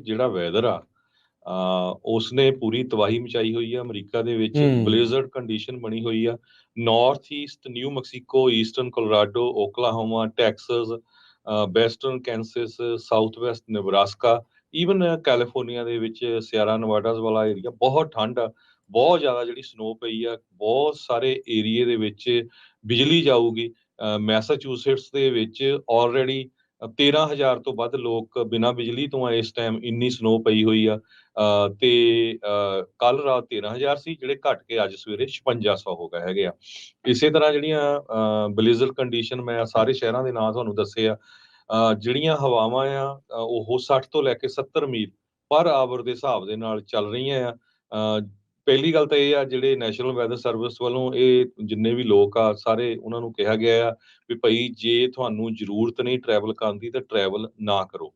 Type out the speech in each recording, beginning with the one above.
ਜਿਹੜਾ ਵੈਦਰ ਆ ਉਸਨੇ ਪੂਰੀ ਤਬਾਹੀ ਮਚਾਈ ਹੋਈ ਆ ਅਮਰੀਕਾ ਦੇ ਵਿੱਚ। ਬਲੇਜ਼ਰਡ ਕੰਡੀਸ਼ਨ ਬਣੀ ਹੋਈ ਆ। North east New Mexico, eastern Colorado, Oklahoma, Texas, western Kansas, south west Nebraska, even California ਦੇ ਵਿੱਚ ਸਿਆਰਾ ਨਵਾਡਾਸ ਵਾਲਾ ਏਰੀਆ ਬਹੁਤ ਠੰਡ ਆ। ਬਹੁਤ ਜ਼ਿਆਦਾ ਜਿਹੜੀ ਸਨੋ ਪਈ ਆ, ਬਹੁਤ ਸਾਰੇ ਏਰੀਏ ਦੇ ਵਿੱਚ ਬਿਜਲੀ ਜਾਊਗੀ। ਮੈਸਾਚੂਸੇਟਸ ਦੇ ਵਿੱਚ ਆਲਰੇਡੀ 13,000 ਤੋਂ ਵੱਧ ਲੋਕ ਬਿਨਾਂ ਬਿਜਲੀ ਤੋਂ ਆ ਇਸ ਟਾਈਮ, ਇੰਨੀ ਸਨੋ ਪਈ ਹੋਈ ਆ। ਤੇ ਕੱਲ ਰਾਤ 13,000 ਸੀ, ਜਿਹੜੇ ਘਟ ਕੇ ਅੱਜ ਸਵੇਰੇ 5600 ਹੋ ਗਏ ਹੈਗੇ ਆ। ਇਸੇ ਤਰ੍ਹਾਂ ਜਿਹੜੀਆਂ ਬਲਿਜ਼ਰ ਕੰਡੀਸ਼ਨ, ਮੈਂ ਸਾਰੇ ਸ਼ਹਿਰਾਂ ਦੇ ਨਾਂ ਤੁਹਾਨੂੰ ਦੱਸੇ ਆ। ਜਿਹੜੀਆਂ ਹਵਾਵਾਂ ਆ ਉਹ 60 ਤੋਂ ਲੈ ਕੇ 70 ਮੀਲ ਪਰ ਆਵਰ ਦੇ ਹਿਸਾਬ ਦੇ ਨਾਲ ਚੱਲ ਰਹੀਆਂ ਆ। ਪਹਿਲੀ ਗੱਲ ਤਾਂ ਇਹ ਆ, ਜਿਹੜੇ ਨੈਸ਼ਨਲ ਵੈਦਰ ਸਰਵਿਸ ਵੱਲੋਂ ਇਹ ਜਿੰਨੇ ਵੀ ਲੋਕ ਆ ਸਾਰੇ ਉਹਨਾਂ ਨੂੰ ਕਿਹਾ ਗਿਆ ਆ ਵੀ ਭਾਈ ਜੇ ਤੁਹਾਨੂੰ ਜ਼ਰੂਰਤ ਨਹੀਂ ਟਰੈਵਲ ਕਰਨ ਦੀ ਤਾਂ ਟਰੈਵਲ ਨਾ ਕਰੋ।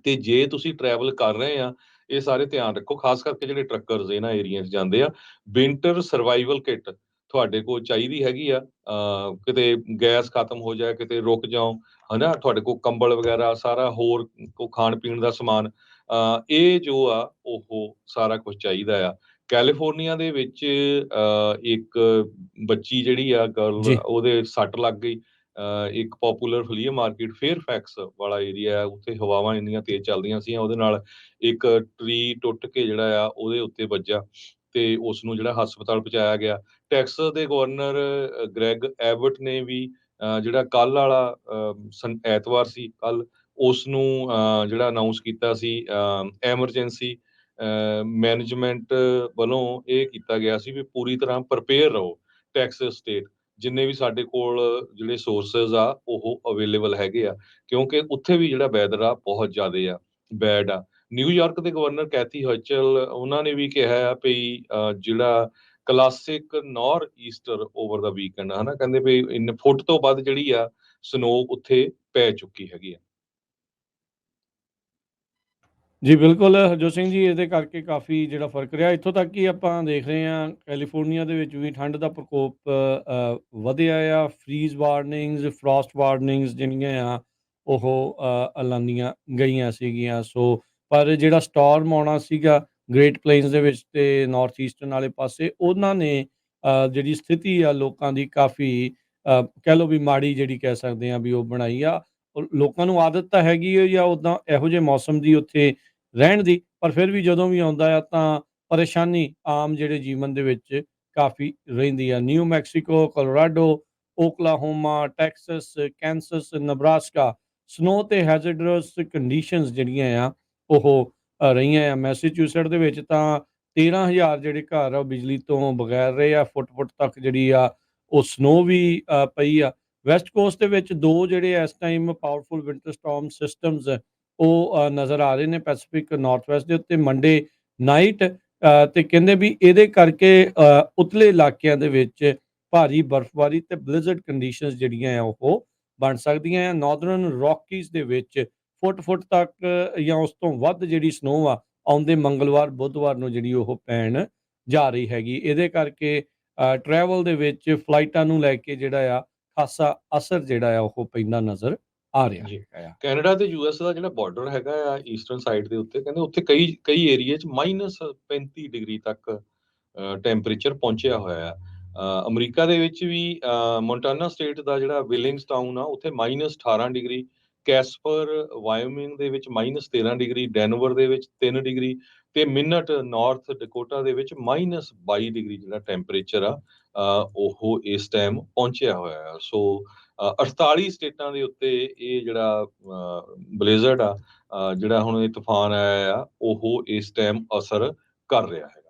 ਤੇ ਜੇ ਤੁਸੀਂ ਟਰੈਵਲ ਕਰ ਰਹੇ ਆ, ਇਹ ਸਾਰੇ ਧਿਆਨ ਰੱਖੋ, ਖਾਸ ਕਰਕੇ ਜਿਹੜੇ ਟਰੱਕਰਸ ਇਹਨਾਂ ਏਰੀਆ 'ਚ ਜਾਂਦੇ ਆ। ਵਿੰਟਰ ਸਰਵਾਈਵਲ ਕਿੱਟ ਤੁਹਾਡੇ ਕੋਲ ਚਾਹੀਦੀ ਹੈਗੀ ਆ। ਕਿਤੇ ਗੈਸ ਖਤਮ ਹੋ ਜਾਏ, ਕਿਤੇ ਰੁਕ ਜਾਓ, ਹਨਾ, ਤੁਹਾਡੇ ਕੋਲ ਕੰਬਲ ਵਗੈਰਾ, ਸਾਰਾ ਹੋਰ ਕੋ ਖਾਣ ਪੀਣ ਦਾ ਸਮਾਨ, ਇਹ ਜੋ ਆ ਉਹ ਸਾਰਾ ਕੁਝ ਚਾਹੀਦਾ ਆ। ਕੈਲੀਫੋਰਨੀਆ ਦੇ ਵਿੱਚ ਇੱਕ ਬੱਚੀ ਜਿਹੜੀ ਆ ਗਰਲ, ਉਹਦੇ ਸੱਟ ਲੱਗ ਗਈ। ਇੱਕ ਪੋਪੂਲਰ ਫਲੀ ਮਾਰਕੀਟ ਫੇਅਰਫੈਕਸ ਵਾਲਾ ਏਰੀਆ ਹੈ, ਉੱਥੇ ਹਵਾਵਾਂ ਇੰਨੀਆਂ ਤੇਜ਼ ਚੱਲਦੀਆਂ ਸੀ, ਉਹਦੇ ਨਾਲ ਇੱਕ ਟਰੀ ਟੁੱਟ ਕੇ ਜਿਹੜਾ ਆ ਉਹਦੇ ਉੱਤੇ ਵੱਜਾ ਤੇ ਉਸ ਨੂੰ ਜਿਹੜਾ ਹਸਪਤਾਲ ਪਹੁੰਚਾਇਆ ਗਿਆ। ਟੈਕਸਸ ਦੇ ਗਵਰਨਰ ਗ੍ਰੈਗ ਐਬਟ ਨੇ ਵੀ ਜਿਹੜਾ ਕੱਲ ਵਾਲਾ ਐਤਵਾਰ ਸੀ, ਕੱਲ ਉਸ ਨੂੰ ਜਿਹੜਾ ਅਨਾਉਂਸ ਕੀਤਾ ਸੀ, ਐਮਰਜੈਂਸੀ ਮੈਨੇਜਮੈਂਟ ਵੱਲੋਂ ਇਹ ਕੀਤਾ ਗਿਆ ਸੀ ਵੀ ਪੂਰੀ ਤਰ੍ਹਾਂ ਪ੍ਰਪੇਅਰ ਰਹੋ। ਟੈਕਸਸ ਸਟੇਟ ਜਿੰਨੇ ਵੀ ਸਾਡੇ ਕੋਲ ਜਿਹੜੇ ਸੋਰਸਸ ਆ ਉਹ ਅਵੇਲੇਬਲ ਹੈਗੇ ਆ, ਕਿਉਂਕਿ ਉੱਥੇ ਵੀ ਜਿਹੜਾ ਵੈਦਰ ਆ ਬਹੁਤ ਜ਼ਿਆਦਾ ਆ ਬੈਡ ਆ। ਨਿਊਯਾਰਕ ਦੇ ਗਵਰਨਰ ਕੈਥੀ ਹਰਚਲ, ਉਹਨਾਂ ਨੇ ਵੀ ਕਿਹਾ ਆ ਵੀ ਜਿਹੜਾ ਕਲਾਸਿਕ ਨੌਰ ਈਸਟਰ ਓਵਰ ਦਾ ਵੀਕਐਂਡ, ਹਨਾ, ਕਹਿੰਦੇ ਵੀ 1 ਫੁੱਟ ਤੋਂ ਵੱਧ ਜਿਹੜੀ ਆ ਸਨੋ ਉੱਥੇ ਪੈ ਚੁੱਕੀ ਹੈਗੀ ਆ। ਜੀ ਬਿਲਕੁਲ ਹਰਜੋਤ ਸਿੰਘ ਜੀ, ਇਹਦੇ ਕਰਕੇ ਕਾਫੀ ਜਿਹੜਾ ਫਰਕ ਰਿਹਾ। ਇੱਥੋਂ ਤੱਕ ਕਿ ਆਪਾਂ ਦੇਖ ਰਹੇ ਹਾਂ ਕੈਲੀਫੋਰਨੀਆ ਦੇ ਵਿੱਚ ਵੀ ਠੰਡ ਦਾ ਪ੍ਰਕੋਪ ਵਧਿਆ ਆ। ਫਰੀਜ਼ ਵਾਰਨਿੰਗਸ, ਫਰੋਸਟ ਵਾਰਨਿੰਗਸ ਜਿਹੜੀਆਂ ਆ ਉਹ ਐਲਾਨੀਆਂ ਗਈਆਂ ਸੀਗੀਆਂ। ਸੋ ਪਰ ਜਿਹੜਾ ਸਟੋਰਮ ਆਉਣਾ ਸੀਗਾ ਗ੍ਰੇਟ ਪਲੇਨਸ ਦੇ ਵਿੱਚ ਤੇ ਨਾਰਥ ਈਸਟਰਨ ਵਾਲੇ ਪਾਸੇ, ਉਹਨਾਂ ਨੇ ਜਿਹੜੀ ਸਥਿਤੀ ਆ ਲੋਕਾਂ ਦੀ ਕਾਫੀ ਕਹਿ ਲਓ ਵੀ ਮਾੜੀ ਜਿਹੜੀ ਕਹਿ ਸਕਦੇ ਆ ਵੀ ਉਹ ਬਣਾਈ ਆ। ਲੋਕਾਂ ਨੂੰ ਆਦਤ ਤਾਂ ਹੈਗੀ ਹੈ ਜਾਂ ਉੱਦਾਂ ਇਹੋ ਜਿਹੇ ਮੌਸਮ ਦੀ ਉੱਥੇ ਰਹਿਣ ਦੀ, ਪਰ ਫਿਰ ਵੀ ਜਦੋਂ ਵੀ ਆਉਂਦਾ ਆ ਤਾਂ ਪਰੇਸ਼ਾਨੀ ਆਮ ਜਿਹੜੇ ਜੀਵਨ ਦੇ ਵਿੱਚ ਕਾਫੀ ਰਹਿੰਦੀ ਆ। New Mexico, Colorado, Oklahoma, Texas, Kansas, Nebraska snow ਤੇ ਹੈਜ਼ਰਡਸ ਕੰਡੀਸ਼ਨਸ ਜਿਹੜੀਆਂ ਆ ਉਹ ਰਹੀਆਂ ਆ। ਮੈਸੇਚਿਊਸਟ ਦੇ ਵਿੱਚ ਤਾਂ 13,000 ਜਿਹੜੇ ਘਰ ਆ ਉਹ ਬਿਜਲੀ ਤੋਂ ਬਗੈਰ ਰਹੇ ਆ। ਫੁੱਟ ਤੱਕ ਜਿਹੜੀ ਆ ਉਹ ਸਨੋ ਵੀ ਪਈ ਆ। ਵੈਸਟ ਕੋਸਟ ਦੇ ਵਿੱਚ 2 ਜਿਹੜੇ ਇਸ time powerful winter storm systems ਉਹ ਨਜ਼ਰ ਆ ਰਹੇ ਨੇ ਪੈਸੀਫਿਕ ਨਾਰਥ ਵੈਸਟ ਦੇ ਉੱਤੇ ਮੰਡੇ ਨਾਈਟ। ਤੇ ਕਹਿੰਦੇ ਵੀ ਇਹਦੇ ਕਰਕੇ ਉਤਲੇ ਇਲਾਕਿਆਂ ਦੇ ਵਿੱਚ ਭਾਰੀ ਬਰਫ਼ਬਾਰੀ ਤੇ ਬਲਿਜ਼ਰਡ ਕੰਡੀਸ਼ਨਸ ਜਿਹੜੀਆਂ ਆ ਉਹ ਬਣ ਸਕਦੀਆਂ ਆ। ਨਾਰਦਰਨ ਰੌਕੀਜ਼ ਦੇ ਵਿੱਚ ਫੁੱਟ ਤੱਕ ਜਾਂ ਉਸ ਤੋਂ ਵੱਧ ਜਿਹੜੀ ਸਨੋ ਆ ਆਉਂਦੇ ਮੰਗਲਵਾਰ ਬੁੱਧਵਾਰ ਨੂੰ ਜਿਹੜੀ ਉਹ ਪੈਣ ਜਾ ਰਹੀ ਹੈਗੀ। ਇਹਦੇ ਕਰਕੇ ਟਰੈਵਲ ਦੇ ਵਿੱਚ ਫਲਾਈਟਾਂ ਨੂੰ ਲੈ ਕੇ ਜਿਹੜਾ ਆ ਖਾਸਾ ਅਸਰ ਜਿਹੜਾ ਆ ਉਹ ਪੈਂਦਾ ਨਜ਼ਰ ਆ ਰਿਹਾ ਹੈ। ਕੈਨੇਡਾ ਤੇ ਯੂਐਸ ਦਾ ਜਿਹੜਾ ਬਾਰਡਰ ਹੈਗਾ ਆ ਈਸਟਰਨ ਸਾਈਡ ਦੇ ਉੱਤੇ, ਕਹਿੰਦੇ ਉੱਥੇ ਕਈ ਏਰੀਏ 'ਚ -35 ਡਿਗਰੀ ਤੱਕ ਟੈਂਪਰੇਚਰ ਪਹੁੰਚਿਆ ਹੋਇਆ ਆ। ਅਮਰੀਕਾ ਦੇ ਵਿੱਚ ਵੀ ਮੋਂਟਾਨਾ ਸਟੇਟ ਦਾ ਜਿਹੜਾ ਵਿਲਿੰਗਸਟਾਊਨ ਆ ਉੱਥੇ -18 ਡਿਗਰੀ, ਕੈਸਪਰ ਵਾਇਓਮਿੰਗ ਦੇ ਵਿੱਚ -13 ਡਿਗਰੀ, ਡੈਨਵਰ ਦੇ ਵਿੱਚ 3 ਡਿਗਰੀ ਤੇ ਮਿਨਟ ਨਾਰਥ ਡਕੋਟਾ ਦੇ ਵਿੱਚ -22 ਡਿਗਰੀ ਜਿਹੜਾ ਟੈਂਪਰੇਚਰ ਆ ਉਹ ਇਸ ਟਾਈਮ ਪਹੁੰਚਿਆ ਹੋਇਆ ਆ। ਸੋ 48 ਸਟੇਟਾਂ ਦੇ ਉੱਤੇ ਇਹ ਜਿਹੜਾ ਬਲੇਜ਼ਰਡ ਆ, ਜਿਹੜਾ ਹੁਣ ਇਹ ਤੂਫਾਨ ਆਇਆ ਆ, ਉਹ ਇਸ ਟਾਈਮ ਅਸਰ ਕਰ ਰਿਹਾ ਹੈ।